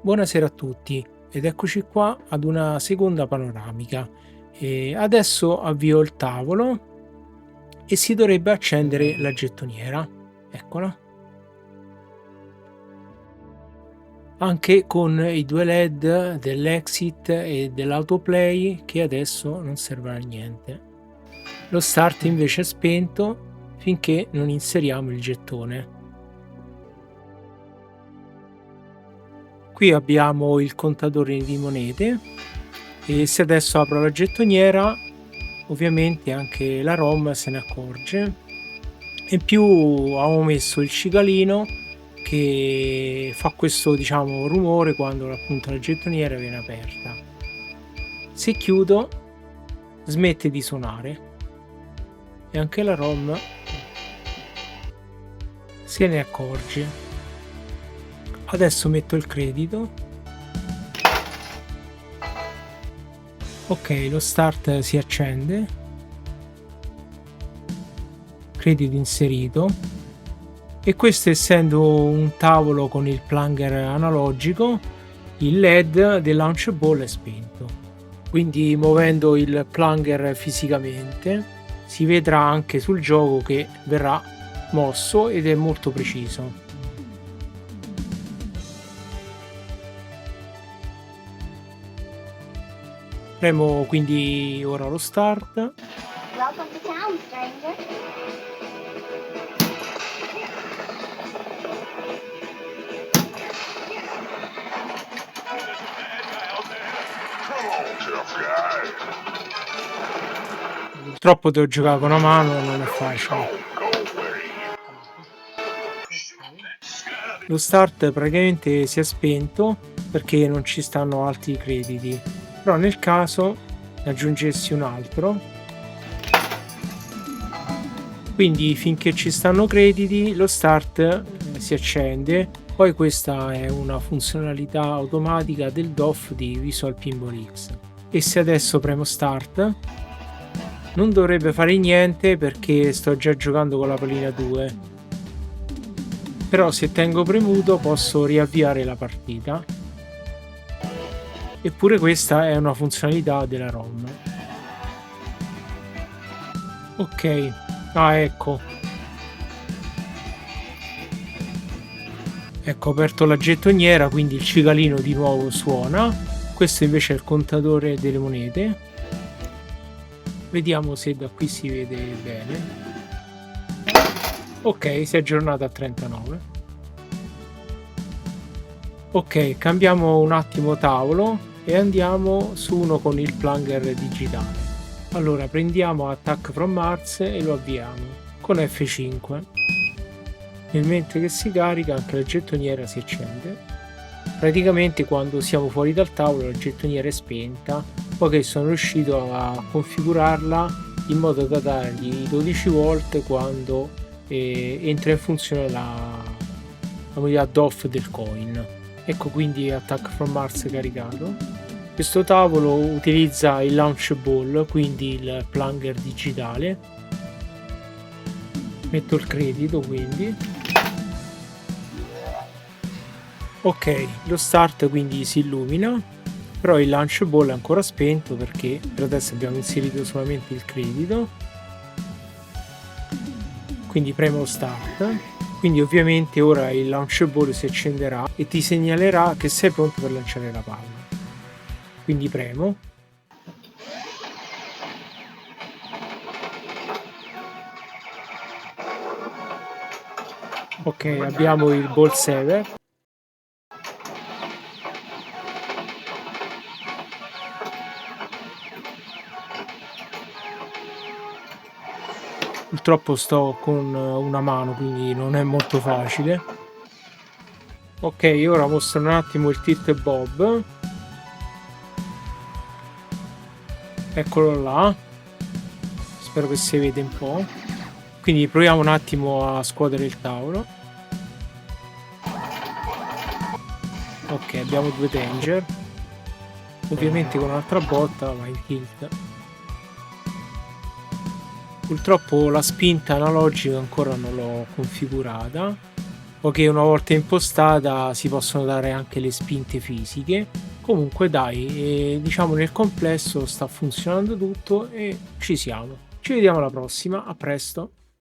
Buonasera a tutti ed eccoci qua ad una seconda panoramica. Adesso avvio il tavolo e si dovrebbe accendere la gettoniera. Eccola. Anche con i due LED dell'exit e dell'autoplay che adesso non serve a niente. Lo start invece è spento finché non inseriamo il gettone. Qui abbiamo il contatore di monete e se adesso apro la gettoniera ovviamente anche la ROM se ne accorge. In più avevo messo il cicalino che fa questo rumore quando appunto la gettoniera viene aperta. Se chiudo smette di suonare e anche la ROM se ne accorge. Adesso metto il credito. Ok, lo start si accende. Credito inserito. E questo, essendo un tavolo con il plunger analogico, il LED del launch ball è spento. Quindi muovendo il plunger fisicamente si vedrà anche sul gioco che verrà mosso ed è molto preciso. Premo quindi ora lo start. Welcome to town, stranger. Purtroppo devo giocare con una mano, non è facile. Lo start praticamente si è spento perché non ci stanno altri crediti, però nel caso ne aggiungessi un altro, quindi finché ci stanno crediti lo start si accende. Poi questa è una funzionalità automatica del DOF di Visual Pinball X. E se adesso premo start non dovrebbe fare niente perché sto già giocando con la pallina 2, però se tengo premuto posso riavviare la partita. Eppure questa è una funzionalità della ROM. Ok, ecco ho aperto la gettoniera, quindi il cicalino di nuovo suona. Questo invece è il contatore delle monete. Vediamo se da qui si vede bene. Ok, si è aggiornato a 39. Ok, cambiamo un attimo tavolo e andiamo su uno con il plunger digitale. Allora prendiamo Attack from Mars e lo avviamo con F5. Nel mentre che si carica anche la gettoniera si accende. Praticamente quando siamo fuori dal tavolo la gettoniera è spenta, poiché sono riuscito a configurarla in modo da dargli i 12 volt quando entra in funzione la modalità DOF del coin. Ecco quindi Attack from Mars caricato. Questo tavolo utilizza il launch ball, quindi il plunger digitale. Metto il credito quindi. Ok, lo start quindi si illumina, però il launch ball è ancora spento perché per adesso abbiamo inserito solamente il credito. Quindi premo start, quindi ovviamente ora il launch ball si accenderà e ti segnalerà che sei pronto per lanciare la palla. Quindi premo. Ok, abbiamo il ball saver. Purtroppo sto con una mano, quindi non è molto facile. Ok, ora mostro un attimo il tilt e bob. Eccolo là. Spero che si vede un po'. Quindi proviamo un attimo a scuotere il tavolo. Ok, abbiamo due danger. Ovviamente con un'altra botta va in tilt. Purtroppo la spinta analogica ancora non l'ho configurata, Ok, una volta impostata si possono dare anche le spinte fisiche. Comunque dai, diciamo nel complesso sta funzionando tutto e ci siamo. Ci vediamo alla prossima, a presto.